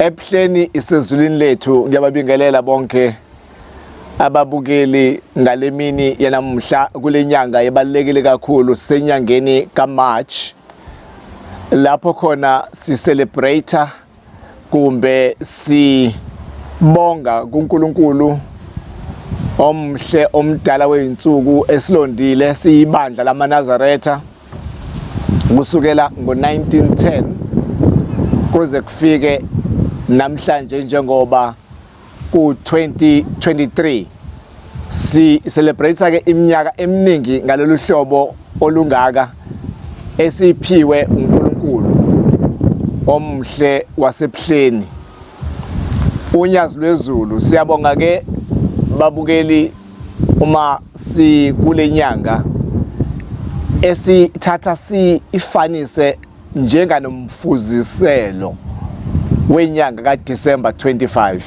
EBuhleni isezulwini lethu ngiyababingelela bonke ababukeli ngalemini yanamhla kule nyanga ebalekile kakhulu senyangeni kaMarch lapho khona si celebrate kumbe sibonga kuNkulunkulu omhle omdala weinsuku esilondile siyibandla lamaNazaretha kusukela ngo1910 kuze kufike namhlanje njengoba ku2023 si celebrate ke iminyaka eminingi ngalolu hlobo olungaka esiphiwe uNkulunkulu omhle waseBuhleni unyazi lwezulu. Siyabonga ke babukeli uma si kule nyanga esithatha sifanise njenganomfuziselo wenyanga kaDisemba 25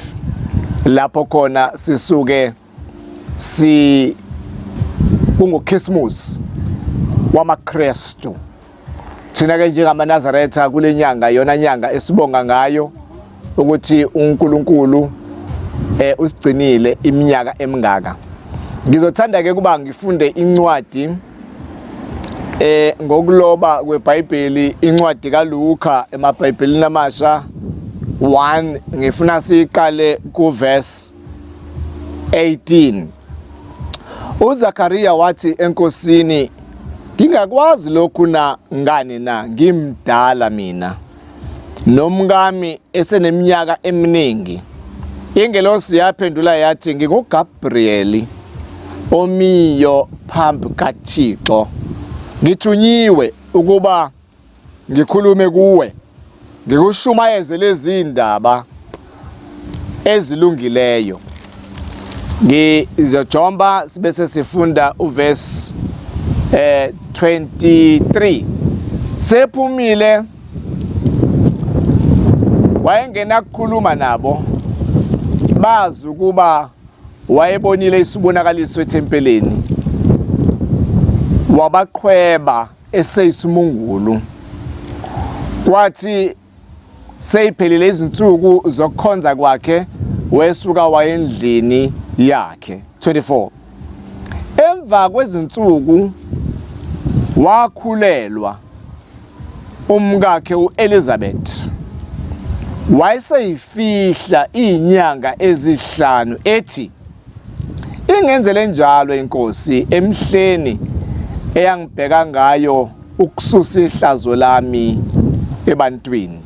lapho khona sisuke kungoChristmas wamaKristu. Thina ke njengamaNazaretha kule nyanga yona nyanga esibonga ngayo ukuthi uNkulunkulu usigcinile iminyaka emingaka. Ngizothanda ke kuba ngifunde incwadi ngokuloba kweBhayibheli, incwadi kaLuka emaBhayibhelini amasha 1 ngifuna siqale kuverse 18. uZakhariya wathi enkosini, ngingakwazi lokhu na ngani na ngimdala mina nomngami eseneminyaka eminingi. Ingelosi yaphendula yathi, ngikuGabriyeli omiyo phambi kaThixo, ngithunyiwe ukuba ngikhulume kuwe ngikushumayeze lezi indaba ezilungileyo. Ngizojomba sibese sifunda uverse 23. Sephumile wayengena ukukhuluma nabo, bazi ukuba wayebonile isibonakaliso ethempelini, wabaqhweba eseyisimungulu. Kwathi seyiphelile izinsuku zokukhonza kwakhe wesuka wayendlini yakhe. 24. Emva kwezinsuku wakhulelwa umkakhe uElizabeth, wayeseyifihla inyanga ezihlanu ethi, ingenzele njalo inkosi emhleni eyangibheka ngayo ukususa ihlazo lami ebantwini.